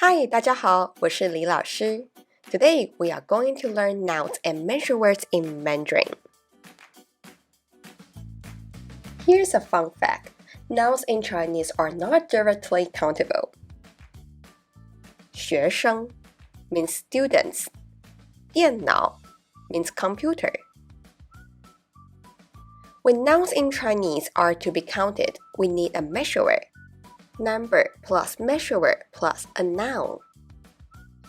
Hi, 大家好，我是李老师。Today we are going to learn nouns and measure words in Mandarin. Here's a fun fact. Nouns in Chinese are not directly countable. 学生 means students. 电脑 means computer. When nouns in Chinese are to be counted, we need a measure word. Number plus measure word plus a noun.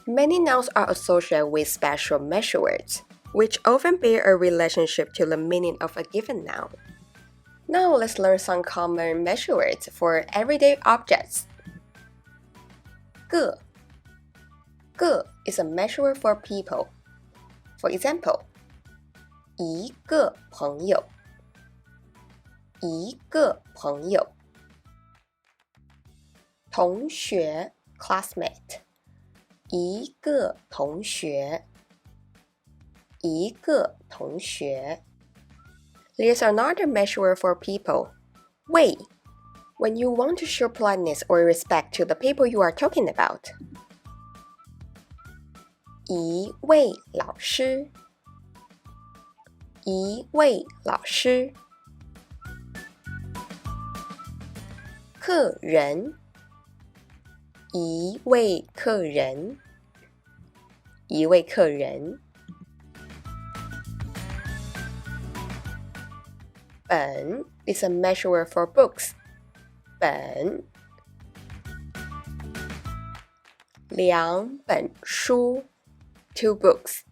Many nouns are associated with special measure words, which often bear a relationship to the meaning of a given noun. Now let's learn some common measure words for everyday objects. 个 is a measure word for people. For example, 一个朋友同学 classmate 一个同学 There's another measure word for people 位 when you want to show politeness or respect to the people you are talking about 一位老师客人一位客人本 is a measure word for books 本两本书 two books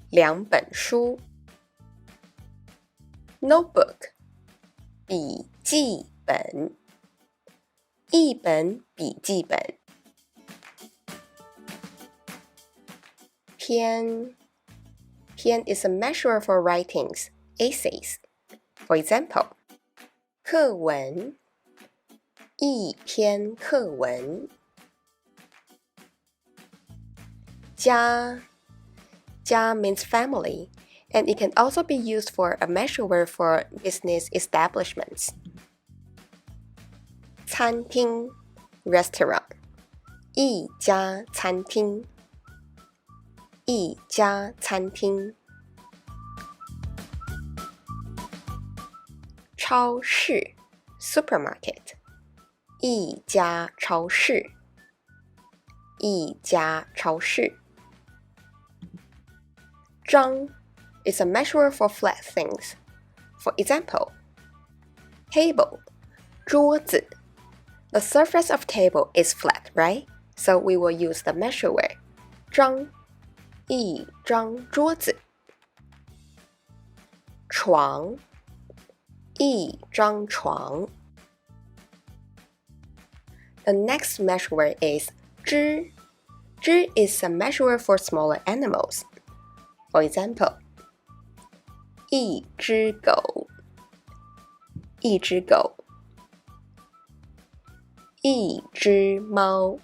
两本书 Notebook 笔记本一本笔记本篇 is a measure for writings, essays. For example, 课文一篇课文家 means family, and it can also be used for a measure word for business establishments. 餐厅 restaurant 一家餐厅超市 supermarket 一家超市张 is a measure for flat things. For example, table 桌子 The surface of table is flat, right? So we will use the measure word 张一张桌子床一张床 The next measure word is 只 is a measure word for smaller animals. For example, 一只狗一只猫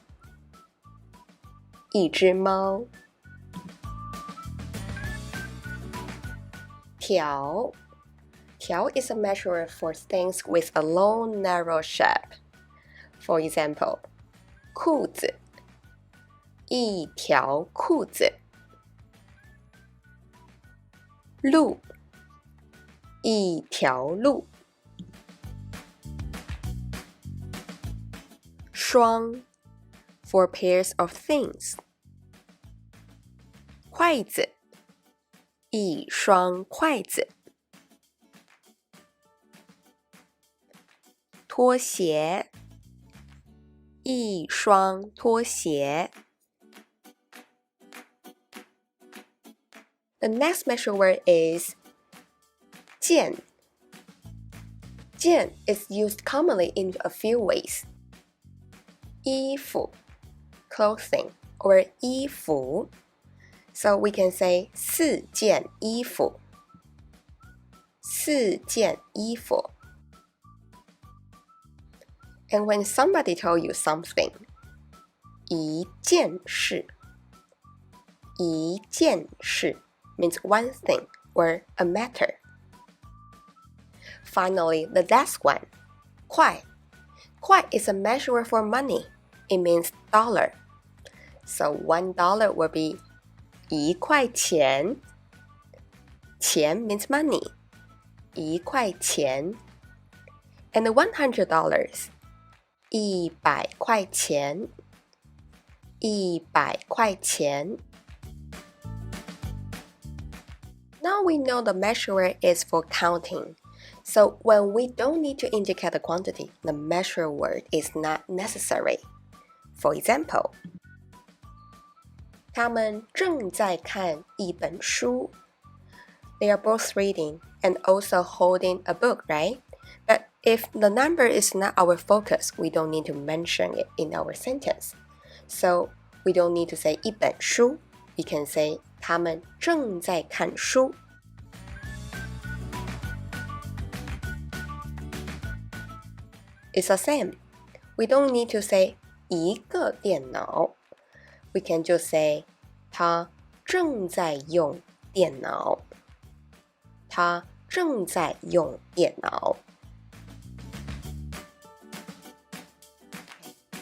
条 is a measure for things with a long, narrow shape. For example, 裤子一条裤子路一条路双 for pairs of things 筷子一双筷子拖鞋一双拖鞋 The next measure word is 件 is used commonly in a few ways. 衣服 clothing or 衣服 So we can say 四件衣服And when somebody tells you something 一件事 means one thing or a matter. Finally, the last one 块 is a measure for money. It means dollar. So $1 will be 1块钱. 钱 means money. 1块钱. And $100. 100块钱. 100块钱. Now we know the measure word is for counting. So when we don't need to indicate the quantity, the measure word is not necessary. For example, 他们正在看一本书. They are both reading and also holding a book, right? But if the number is not our focus, we don't need to mention it in our sentence. So we don't need to say 一本书. We can say 他们正在看书. It's the same. We don't need to say 一个电脑. We can just say 他正在用电脑. 他正在用电脑.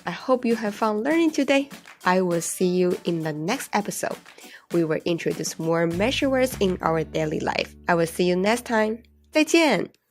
I hope you have fun learning today. I will see you in the next episode. We will introduce more measure words in our daily life. I will see you next time. 再见!